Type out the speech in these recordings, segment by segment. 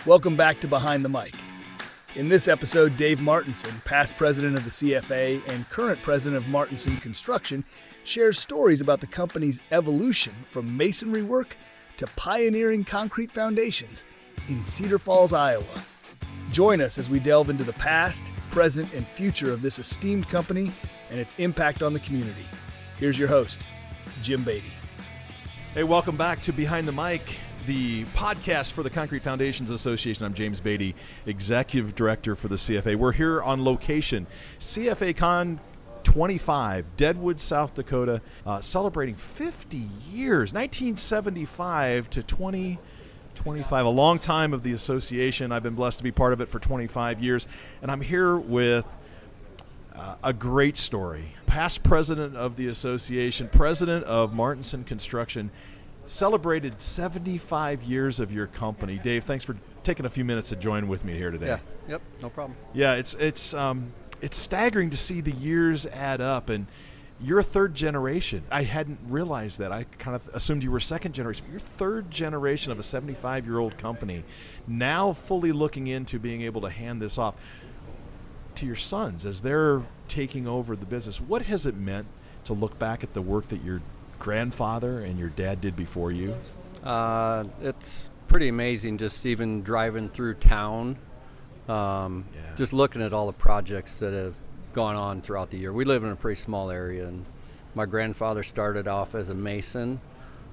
Welcome back to Behind the Mic. In this episode, Dave Martinson, past president of the CFA and current president of Martinson Construction, shares stories about the company's evolution from masonry work to pioneering concrete foundations in Cedar Falls, Iowa. Join us as we delve into the past, present, and future of this esteemed company and its impact on the community. Here's your host, Jim Beatty. Hey, welcome back to Behind the Mic, the podcast for the Concrete Foundations Association. I'm James Beatty, Executive Director for the CFA. We're here on location, CFA Con 25, Deadwood, South Dakota, celebrating 50 years, 1975 to 2025, a long time of the association. I've been blessed to be part of it for 25 years, and I'm here with a great story. Past president of the association, president of Martinson Construction, celebrated 75 years of your company. Dave, thanks for taking a few minutes to join with me here today. Yeah, yep, no problem. Yeah, it's staggering to see the years add up, and you're a third generation. I hadn't realized that. I kind of assumed you were second generation. But you're third generation of a 75-year-old company, now fully looking into being able to hand this off to your sons as they're taking over the business. What has it meant to look back at the work that your grandfather and your dad did before you? It's pretty amazing just even driving through town, just looking at all the projects that have gone on throughout the year. We live in a pretty small area, and my grandfather started off as a mason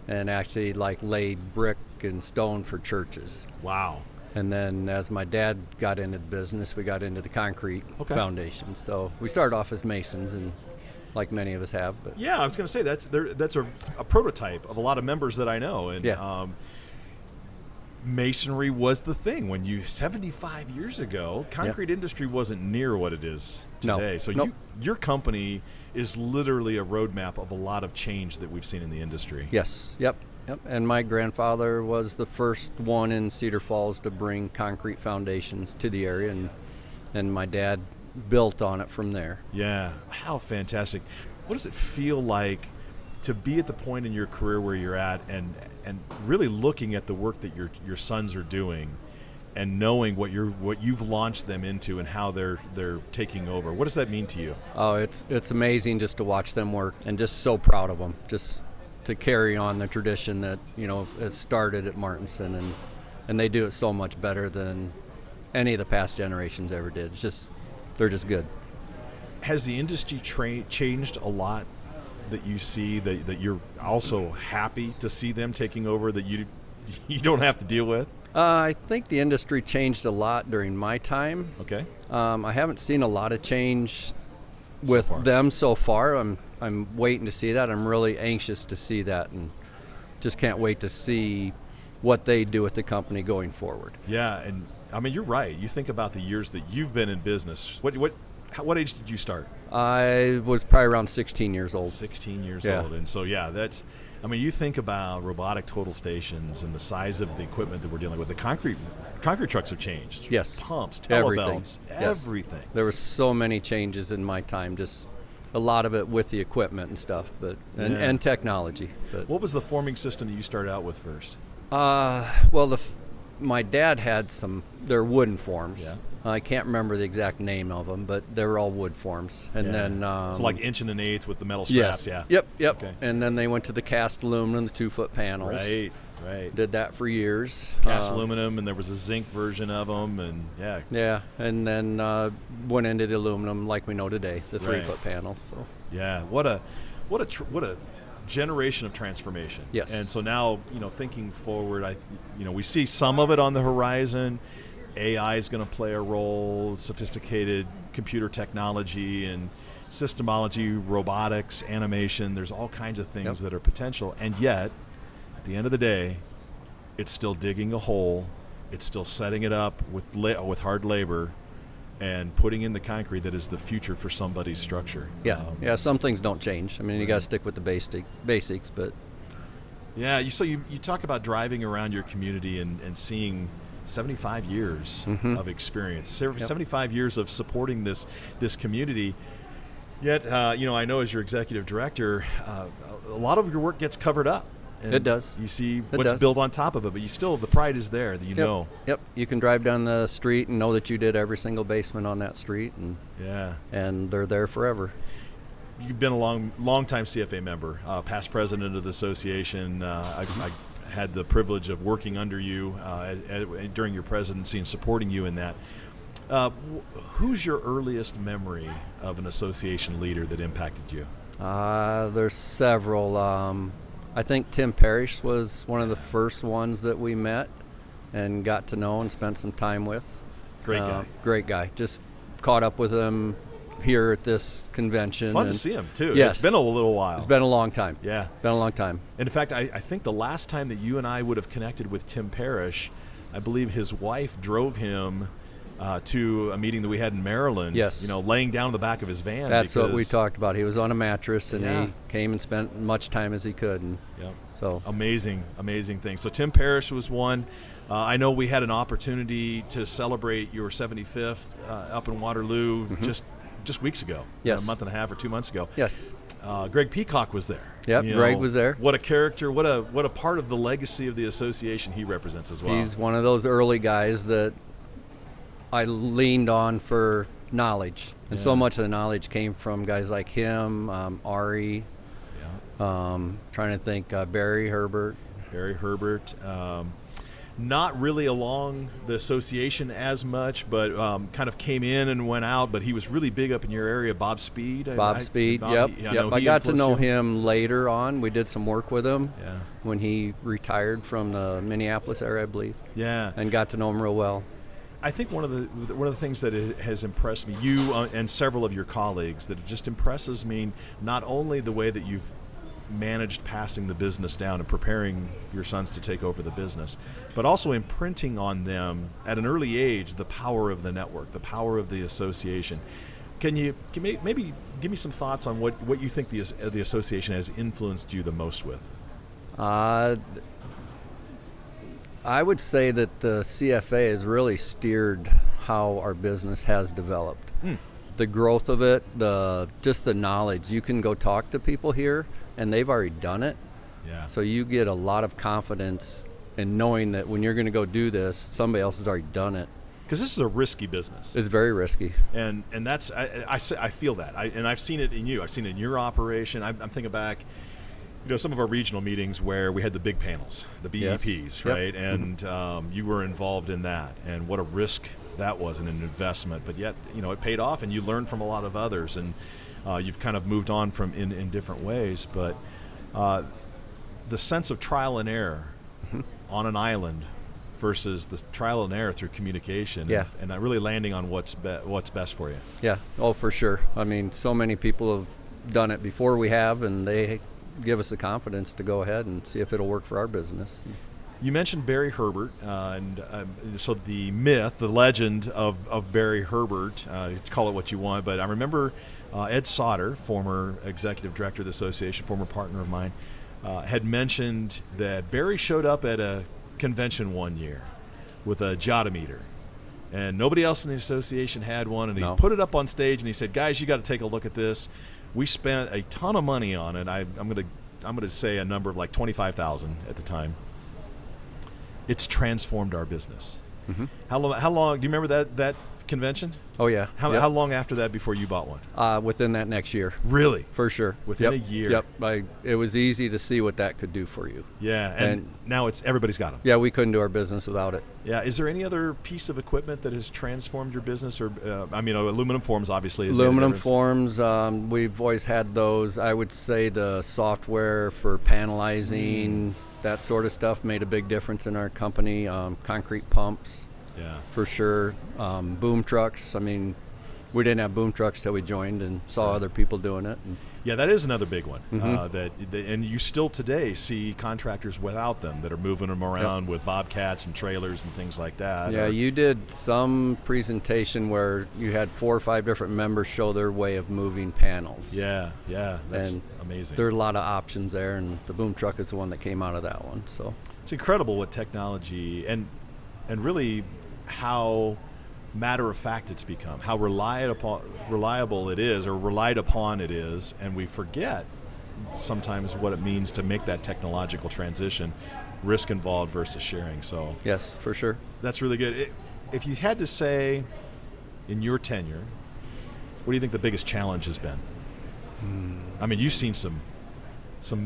and actually laid brick and stone for churches. Wow. And then as my dad got into the business, we got into the concrete foundation. So we started off as masons, and like many of us have. But yeah, I was going to say that's a prototype of a lot of members that I know. And masonry was the thing when 75 years ago. Concrete industry wasn't near what it is today. No. So your company is literally a roadmap of a lot of change that we've seen in the industry. Yes. Yep. And my grandfather was the first one in Cedar Falls to bring concrete foundations to the area, and my dad built on it from there. Yeah, how fantastic. What does it feel like to be at the point in your career where you're at and really looking at the work that your sons are doing and knowing what you've launched them into and how they're taking over? What does that mean to you? Oh, it's amazing just to watch them work, and just so proud of them. Just to carry on the tradition that has started at Martinson, and they do it so much better than any of the past generations ever did. They're just good. Has the industry changed a lot that you see that you're also happy to see them taking over, that you don't have to deal with? I think the industry changed a lot during my time. Okay. I haven't seen a lot of change with them so far. I'm waiting to see that. I'm really anxious to see that, and just can't wait to see what they do with the company going forward. Yeah, and I mean, you're right. You think about the years that you've been in business. What age did you start? I was probably around 16 years old. 16 years old. And so, you think about robotic total stations and the size of the equipment that we're dealing with. The concrete trucks have changed. Yes. Pumps, telebelts, everything. There were so many changes in my time, just a lot of it with the equipment and stuff, and technology. But what was the forming system that you started out with first? My dad had they're wooden forms. Yeah. I can't remember the exact name of them, but they were all wood forms. And then it's like 1 1/8 with the metal straps. Yes. Yeah. Yep. Okay. And then they went to the cast aluminum, the 2-foot panels. Right. Did that for years. Cast aluminum, and there was a zinc version of them, and Yeah, and then went into the aluminum like we know today, the 3-foot panels. So. Yeah. What a generation of transformation. Yes. And so now, thinking forward, we see some of it on the horizon. AI is going to play a role, sophisticated computer technology and systemology, robotics, animation. There's all kinds of things that are potential. And yet, at the end of the day, it's still digging a hole. It's still setting it up with hard labor and putting in the concrete that is the future for somebody's structure. Yeah, some things don't change. I mean, you got to stick with the basics, but... Yeah, so you talk about driving around your community and seeing 75 years of experience, 75 years of supporting this community. Yet, I know as your executive director, a lot of your work gets covered up. and It does. You see It what's does. built on top of it, but the pride is there that you know. Yep. You can drive down the street and know that you did every single basement on that street, Yeah. and they're there forever. You've been a long time CFA member, past president of the association. I had the privilege of working under you during your presidency and supporting you in that. Who's your earliest memory of an association leader that impacted you? There's several. I think Tim Parrish was one of the first ones that we met and got to know and spent some time with. Great guy. Great guy. Just caught up with him here at this convention. Fun to see him, too. Yes. It's been a little while. It's been a long time. Yeah. Been a long time. And in fact, I think the last time that you and I would have connected with Tim Parrish, I believe his wife drove him to a meeting that we had in Maryland. Yes. Laying down in the back of his van. That's what we talked about. He was on a mattress, and Yeah. he came and spent much time as he could. And Yep. so Amazing thing. So Tim Parrish was one. I know we had an opportunity to celebrate your 75th up in Waterloo just weeks ago. Yes. A month and a half or 2 months ago. yes, Greg Peacock was there. Yep, Greg was there. What a character! What a part of the legacy of the association he represents as well. he's one of those early guys that I leaned on for knowledge, and so Yeah. much of the knowledge came from guys like him, Ari. Trying to think, Barry Herbert. Barry Herbert. Not really along the association as much, but kind of came in and went out. But he was really big up in your area. Bob Speed. Bob Speed, Bob, yep. know I he got to influenced know you. him later on. We did some work with him Yeah. when he retired from the Minneapolis area, I believe, Yeah. and got to know him real well. I think one of the things that has impressed me, you and several of your colleagues, that it just impresses me not only the way that you've managed passing the business down and preparing your sons to take over the business, but also imprinting on them at an early age the power of the network, the power of the association. Can you maybe give me some thoughts on what you think the association has influenced you the most with? I would say that the CFA has really steered how our business has developed. The growth of it, just the knowledge. You can go talk to people here, and they've already done it. Yeah. So you get a lot of confidence in knowing that when you're going to go do this, somebody else has already done it. Because this is a risky business. It's very risky. And that's I feel that, and I've seen it in you. I've seen it in your operation. I'm thinking back, some of our regional meetings where we had the big panels, the BEPs, Yes. right? Yep. And you were involved in that, and what a risk that was and an investment. But yet, it paid off, and you learned from a lot of others, and you've kind of moved on from in different ways. But the sense of trial and error on an island versus the trial and error through communication, Yeah. and really landing on what's best for you. Yeah, oh, for sure. I mean, so many people have done it before we have, and they give us the confidence to go ahead and see if it'll work for our business. You mentioned Barry Herbert, and so the myth, the legend of Barry Herbert, call it what you want, but I remember Ed Sauter, former executive director of the association, former partner of mine, had mentioned that Barry showed up at a convention one year with a Jotometer, and nobody else in the association had one, and he put it up on stage, and he said, "Guys, you got to take a look at this. We spent a ton of money on it. I'm gonna say a number of like $25,000 at the time. It's transformed our business." Mm-hmm. How long? Do you remember that convention? Oh, yeah. How long after that before you bought one? Within that next year. Really? For sure. Within a year? Yep. It was easy to see what that could do for you. Yeah, and now everybody's got them. Yeah, we couldn't do our business without it. Yeah. Is there any other piece of equipment that has transformed your business? Or aluminum forms obviously. Aluminum forms, we've always had those. I would say the software for panelizing, that sort of stuff made a big difference in our company. Concrete pumps. Yeah. For sure. Boom trucks. I mean, we didn't have boom trucks till we joined and saw other people doing it. Yeah, that is another big one. Mm-hmm. And you still today see contractors without them that are moving them around with bobcats and trailers and things like that. Yeah, you did some presentation where you had 4 or 5 different members show their way of moving panels. Yeah, that's and amazing. There are a lot of options there, and the boom truck is the one that came out of that one. So it's incredible what technology and really how matter of fact it's become, how reliable it is, or relied upon it is, and we forget sometimes what it means to make that technological transition, risk involved versus sharing. So yes, for sure. that's really good. If you had to say, in your tenure, what do you think the biggest challenge has been? I mean, you've seen some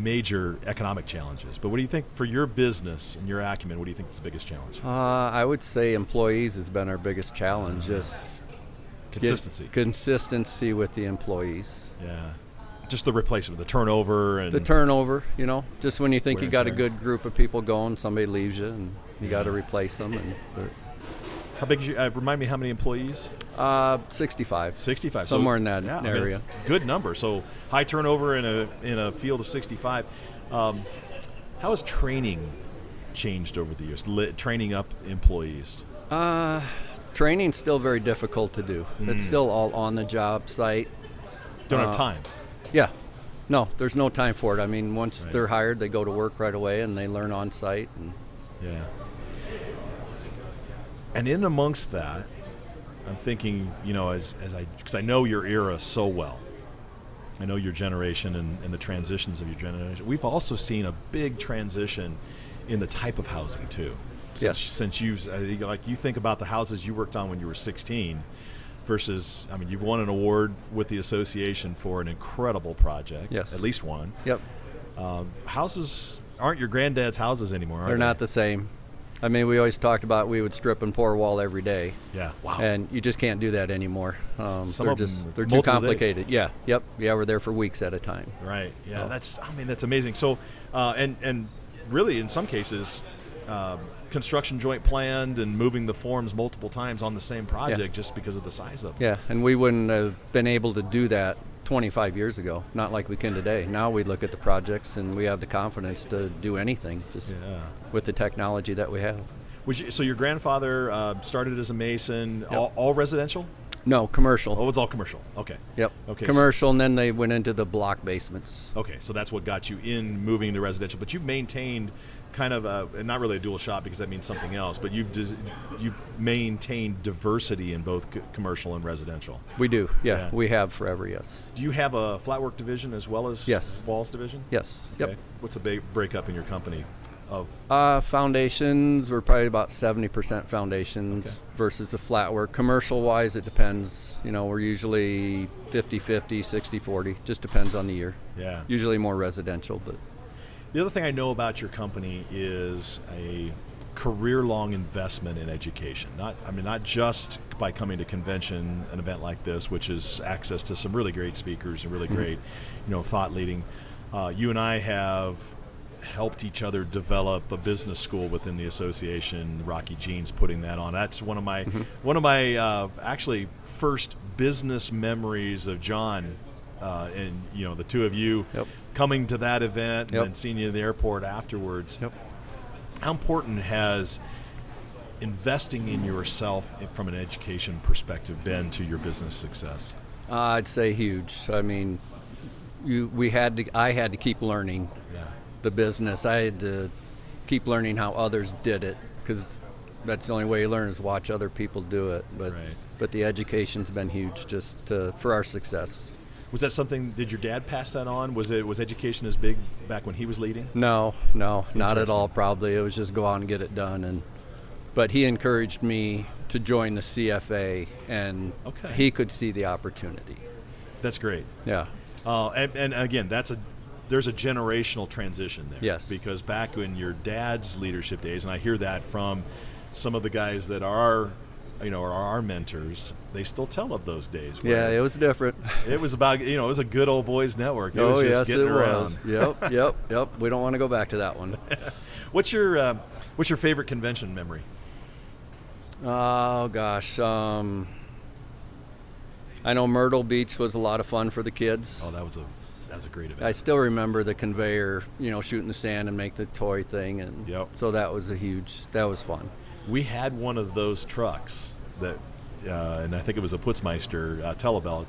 major economic challenges, but what do you think for your business and your acumen, what do you think is the biggest challenge? I would say employees has been our biggest challenge. Just consistency with the employees. Yeah. Just the replacement, the turnover. And the turnover, just when you think wear you and got a tear. good group of people going, somebody leaves you and you got to replace them. How big is you? Remind me how many employees? 65. 65. Somewhere in that I mean, area. it's a good number. So high turnover in a field of 65. How has training changed over the years? Training up employees. Training's still very difficult to do. It's still all on the job site. Don't have time. Yeah. No, there's no time for it. I mean, once Right. they're hired, they go to work right away and they learn on site. And Yeah. And in amongst that, I'm thinking, because I know your era so well. I know your generation and the transitions of your generation. We've also seen a big transition in the type of housing too. Yes. Since you think about the houses you worked on when you were 16 versus, I mean, you've won an award with the association for an incredible project. Yes. At least one. Yep. Houses aren't your granddad's houses anymore, are They're they? not the same. I mean, we always talked about we would strip and pour wall every day. Yeah. Wow. And you just can't do that anymore. Some they're of them they're too multiple complicated. Yeah. Yep. Yeah, we're there for weeks at a time. Right. Yeah. Oh. That's amazing. So, and really, in some cases, construction joint planned and moving the forms multiple times on the same project just because of the size of it. Yeah, and we wouldn't have been able to do that 25 years ago. Not like we can today. Now we look at the projects and we have the confidence to do anything just Yeah. with the technology that we have. So your grandfather started as a mason, Yep. all residential? No, commercial. Oh, it's all commercial. Okay. Yep. Okay. Commercial, and then they went into the block basements. Okay, so that's what got you in moving into residential. But you've maintained kind of not really a dual shop because that means something else, but you've maintained diversity in both commercial and residential. We do. Yeah, Yeah. we have forever, yes. Do you have a flatwork division as well as Yes. walls division? Yes. Okay. Yep. What's the big breakup in your company of? Foundations, we're probably about 70% foundations versus the flat work. Commercial-wise, it depends. We're usually 50-50, 60-40. Just depends on the year. Yeah. Usually more residential, but The other thing I know about your company is a career-long investment in education. Not just by coming to convention, an event like this, which is access to some really great speakers and really great, thought leading. You and I have helped each other develop a business school within the association. Rocky Jeans putting that on. That's one of my actually first business memories of John, and the two of you coming to that event and then seeing you in the airport afterwards. Yep. How important has investing in yourself from an education perspective been to your business success? I'd say huge. I mean, I had to keep learning the business. I had to keep learning how others did it because that's the only way you learn is watch other people do it. But the education's been huge just for our success. Was that something? Did your dad pass that on? Was education as big back when he was leading? No, not at Interesting. all. Probably it was just go out and get it done. But he encouraged me to join the CFA, and he could see the opportunity. That's great. Yeah. And again, there's a generational transition there. Yes. Because back in your dad's leadership days, and I hear that from some of the guys that are our mentors, they still tell of those days. Yeah, it was different. It was about, it was a good old boys network. It Oh, was just yes, getting it around. was. Yep. We don't want to go back to that one. What's your favorite convention memory? Oh, gosh. I know Myrtle Beach was a lot of fun for the kids. Oh, that was a great event. I still remember the conveyor, shooting the sand and make the toy thing. And so that was fun. We had one of those trucks that, and I think it was a Putzmeister Telebelt,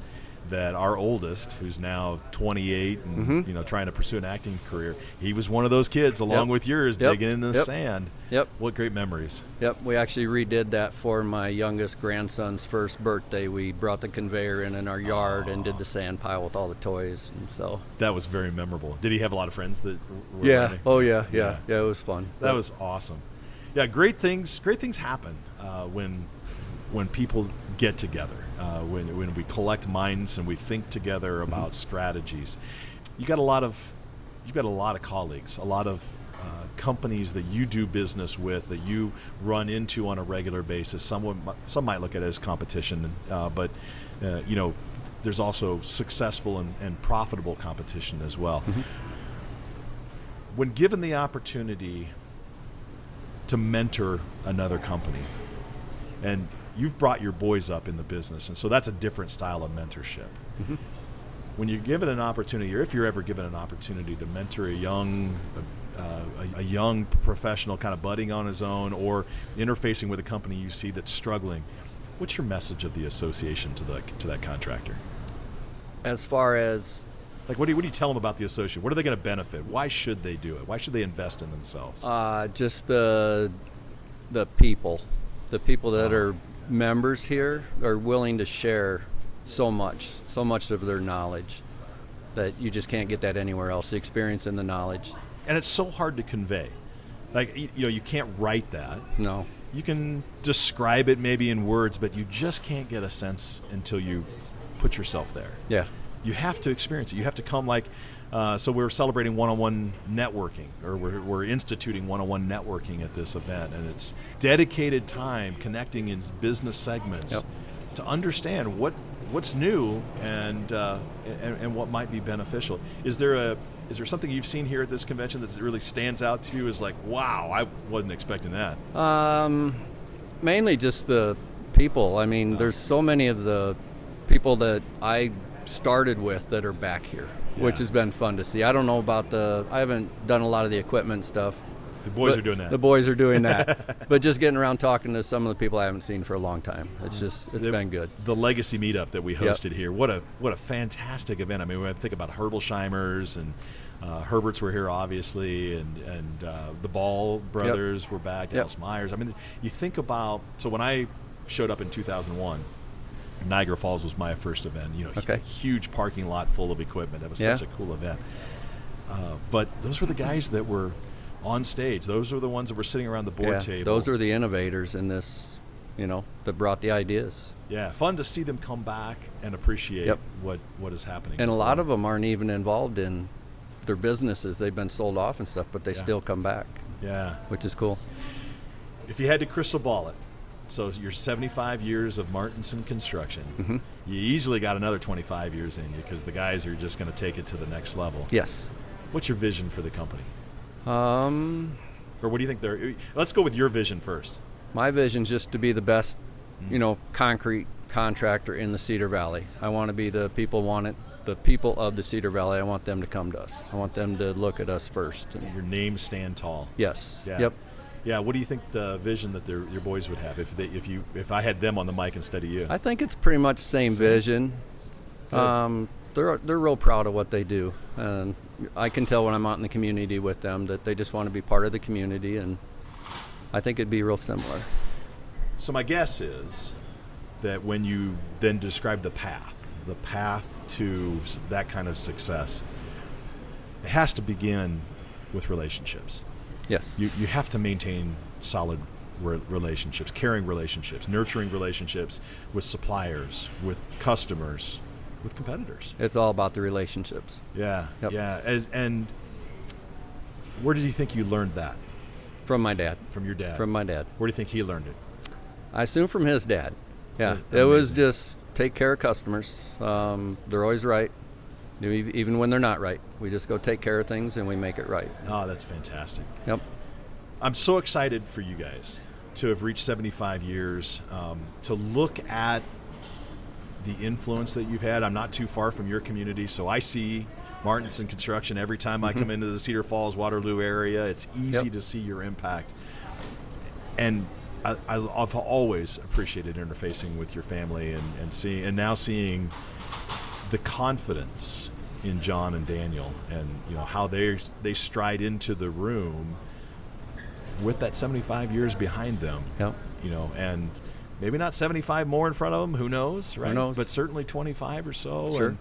that our oldest, who's now 28 and Mm-hmm. trying to pursue an acting career, he was one of those kids along Yep. with yours, Yep. digging into the Yep. sand. Yep. What great memories. Yep, we actually redid that for my youngest grandson's first birthday. We brought the conveyor in our yard and did the sand pile with all the toys, and so. That was very memorable. Did he have a lot of friends that were Yeah. riding? Oh yeah. It was fun. That was awesome. Yeah, great things happen when people get together, when we collect minds and we think together about strategies. You've got a lot of colleagues, a lot of companies that you do business with, that you run into on a regular basis. Some might look at it as competition, but there's also successful and profitable competition as well. Mm-hmm. When given the opportunity to mentor another company, and you've brought your boys up in the business, and so that's a different style of mentorship. Mm-hmm. When you're given an opportunity, or if you're ever given an opportunity to mentor a young professional kind of budding on his own, or interfacing with a company you see that's struggling, what's your message of the association to that contractor? As far as Like, what do you tell them about the association? What are they going to benefit? Why should they do it? Why should they invest in themselves? just the people that are members here are willing to share so much of their knowledge that you just can't get that anywhere else. The experience and the knowledge. And it's so hard to convey. Like, you can't write that. No. You can describe it maybe in words, but you just can't get a sense until you put yourself there. Yeah. You have to experience it. You have to come so we're celebrating one-on-one networking, or we're instituting one-on-one networking at this event, and it's dedicated time connecting in business segments to understand what's new and what might be beneficial. Is there something you've seen here at this convention that really stands out to you as like, wow, I wasn't expecting that? Mainly just the people. I mean, there's so many of the people that I started with that are back here, which has been fun to see. I don't know about I haven't done a lot of the equipment stuff. The boys are doing that. The boys are doing that. But just getting around talking to some of the people I haven't seen for a long time. It's been good. The Legacy Meetup that we hosted here, what a fantastic event. I mean, when I think about Herbolsheimers and Herberts were here, obviously, and the Ball brothers were back, Dallas Myers. I mean, you think about, so when I showed up in 2001, Niagara Falls was my first event. A huge parking lot full of equipment. It was such a cool event. But those were the guys that were on stage. Those were the ones that were sitting around the board table. Those are the innovators in this, that brought the ideas. Yeah, fun to see them come back and appreciate what is happening. And a lot of them aren't even involved in their businesses. They've been sold off and stuff, but they still come back. Yeah. Which is cool. If you had to crystal ball it, so you're 75 years of Martinson Construction. Mm-hmm. You easily got another 25 years in you, because the guys are just going to take it to the next level. Yes. What's your vision for the company? Or what do you think let's go with your vision first. My vision is just to be the best, concrete contractor in the Cedar Valley. I want to be the people of the Cedar Valley. I want them to come to us. I want them to look at us first. Your name stand tall. Yes. Yeah. Yep. Yeah. What do you think the vision that your boys would have if I had them on the mic instead of you? I think it's pretty much the same vision. They're real proud of what they do, and I can tell when I'm out in the community with them that they just want to be part of the community, and I think it'd be real similar. So my guess is that when you then describe the path to that kind of success, it has to begin with relationships. Yes. You have to maintain solid relationships, caring relationships, nurturing relationships with suppliers, with customers, with competitors. It's all about the relationships. Yeah. Yep. Yeah. And where did you think you learned that? From my dad. From your dad? From my dad. Where do you think he learned it? I assume from his dad. Yeah. Amazing. It was just take care of customers. They're always right. Even when they're not right. We just go take care of things and we make it right. Oh, that's fantastic. Yep. I'm so excited for you guys to have reached 75 years, to look at the influence that you've had. I'm not too far from your community, so I see Martinson Construction every time I come into the Cedar Falls, Waterloo area. It's easy to see your impact. And I've always appreciated interfacing with your family and now seeing the confidence in John and Daniel, and how they stride into the room with that 75 years behind them. Yep. And maybe not 75 more in front of them. Who knows, right? Who knows? But certainly 25 or so. Sure. And,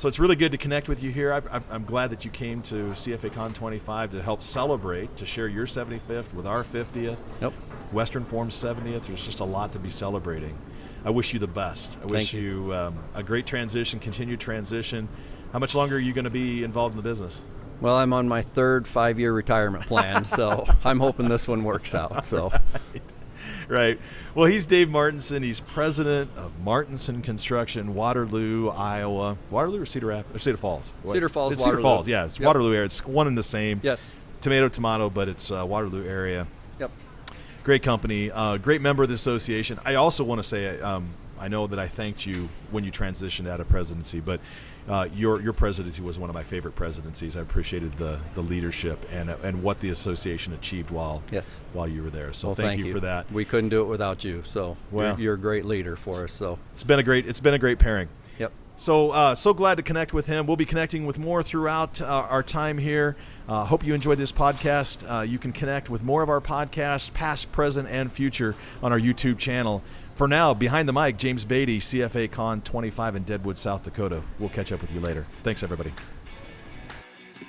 so it's really good to connect with you here. I'm glad that you came to CFA Con 25 to help celebrate, to share your 75th with our 50th. Yep. Western Form's 70th. There's just a lot to be celebrating. I wish you the best. I wish you a great transition, continued transition. How much longer are you going to be involved in the business? Well, I'm on my third 5-year retirement plan, so I'm hoping this one works out. So. Right. Well, he's Dave Martinson. He's president of Martinson Construction, Waterloo, Iowa. Waterloo or Cedar Rapids? Or Cedar Falls? Cedar Falls, It's Waterloo. Cedar Falls, yeah. It's Waterloo area. It's one and the same. Yes. Tomato, but it's Waterloo area. Yep. Great company. Great member of the association. I also want to say, I know that I thanked you when you transitioned out of presidency, but your presidency was one of my favorite presidencies. I appreciated the leadership and what the association achieved while you were there. So well, thank you for that. We couldn't do it without you. So you're a great leader for us. So it's been a great pairing. Yep. So glad to connect with him. We'll be connecting with more throughout our time here. Hope you enjoyed this podcast. You can connect with more of our podcasts, past, present, and future, on our YouTube channel. For now, behind the mic, James Beatty, CFA Con 25 in Deadwood, South Dakota. We'll catch up with you later. Thanks, everybody.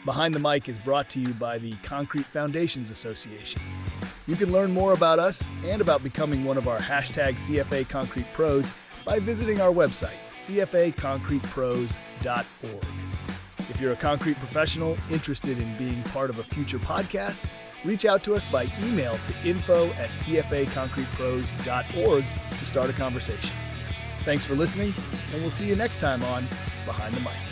Behind the Mic is brought to you by the Concrete Foundations Association. You can learn more about us and about becoming one of our #CFA Concrete Pros by visiting our website, cfaconcretepros.org. If you're a concrete professional interested in being part of a future podcast, reach out to us by email to info@cfaconcretepros.org to start a conversation. Thanks for listening, and we'll see you next time on Behind the Mic.